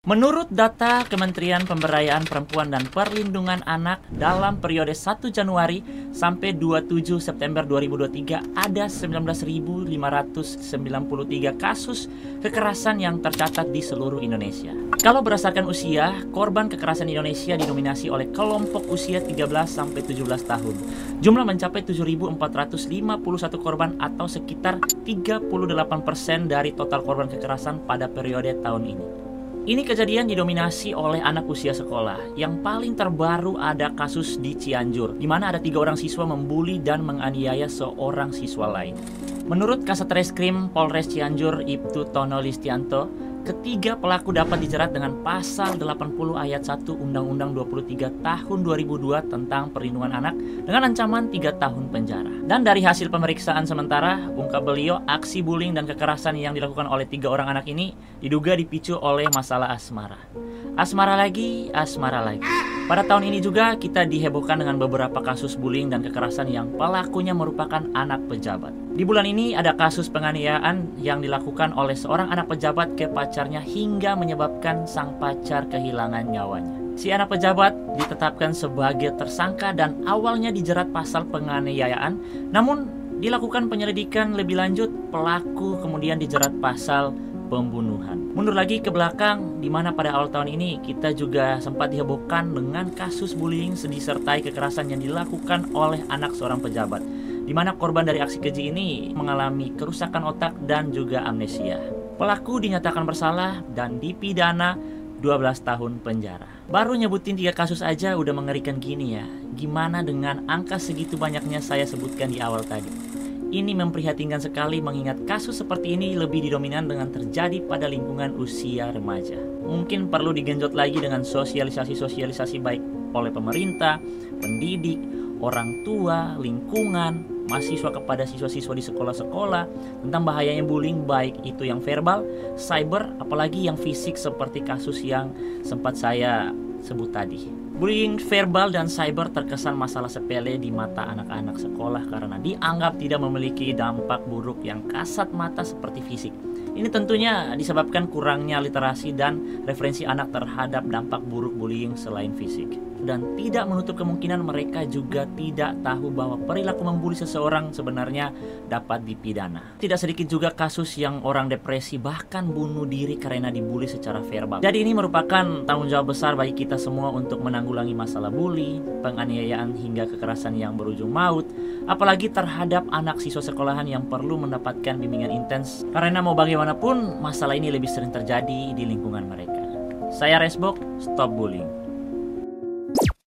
Menurut data Kementerian Pemberdayaan Perempuan dan Perlindungan Anak, dalam periode 1 Januari sampai 27 September 2023 ada 19.593 kasus kekerasan yang tercatat di seluruh Indonesia. Kalau berdasarkan usia, korban kekerasan di Indonesia didominasi oleh kelompok usia 13 sampai 17 tahun. Jumlah mencapai 7.451 korban atau sekitar 38% dari total korban kekerasan pada periode tahun ini. Ini kejadian didominasi oleh anak usia sekolah. Yang paling terbaru ada kasus di Cianjur, di mana ada 3 orang siswa membuli dan menganiaya seorang siswa lain. Menurut Kasat Reskrim Polres Cianjur, Ibtu Tono Listianto, ketiga pelaku dapat dijerat dengan pasal 80 ayat 1 Undang-Undang 23 tahun 2002 tentang perlindungan anak dengan ancaman 3 tahun penjara. Dan dari hasil pemeriksaan sementara, ungkap beliau, aksi bullying dan kekerasan yang dilakukan oleh 3 orang anak ini diduga dipicu oleh masalah asmara. Asmara lagi, asmara lagi. Pada tahun ini juga kita dihebohkan dengan beberapa kasus bullying dan kekerasan yang pelakunya merupakan anak pejabat. Di bulan ini ada kasus penganiayaan yang dilakukan oleh seorang anak pejabat ke pacarnya hingga menyebabkan sang pacar kehilangan nyawanya. Si anak pejabat ditetapkan sebagai tersangka dan awalnya dijerat pasal penganiayaan, namun dilakukan penyelidikan lebih lanjut, pelaku kemudian dijerat pasal pembunuhan. Mundur lagi ke belakang, di mana pada awal tahun ini kita juga sempat dihebohkan dengan kasus bullying disertai kekerasan yang dilakukan oleh anak seorang pejabat, di mana korban dari aksi keji ini mengalami kerusakan otak dan juga amnesia. Pelaku dinyatakan bersalah dan dipidana 12 tahun penjara. Baru nyebutin 3 kasus aja udah mengerikan gini ya. Gimana dengan angka segitu banyaknya saya sebutkan di awal tadi? Ini memprihatinkan sekali mengingat kasus seperti ini lebih didominan dengan terjadi pada lingkungan usia remaja. Mungkin perlu digenjot lagi dengan sosialisasi baik oleh pemerintah, pendidik, orang tua, lingkungan, mahasiswa kepada siswa-siswa di sekolah-sekolah tentang bahayanya bullying, baik itu yang verbal, cyber, apalagi yang fisik seperti kasus yang sempat saya sebut tadi. Bullying verbal dan cyber terkesan masalah sepele di mata anak-anak sekolah karena dianggap tidak memiliki dampak buruk yang kasat mata seperti fisik. Ini tentunya disebabkan kurangnya literasi dan referensi anak terhadap dampak buruk bullying selain fisik. Dan tidak menutup kemungkinan mereka juga tidak tahu bahwa perilaku membuli seseorang sebenarnya dapat dipidana. Tidak sedikit juga kasus yang orang depresi bahkan bunuh diri karena dibully secara verbal. Jadi ini merupakan tanggung jawab besar bagi kita semua untuk menanggulangi masalah bully, penganiayaan hingga kekerasan yang berujung maut, apalagi terhadap anak siswa sekolahan yang perlu mendapatkan bimbingan intens karena mau bagaimanapun masalah ini lebih sering terjadi di lingkungan mereka. Saya Resbok, stop bullying.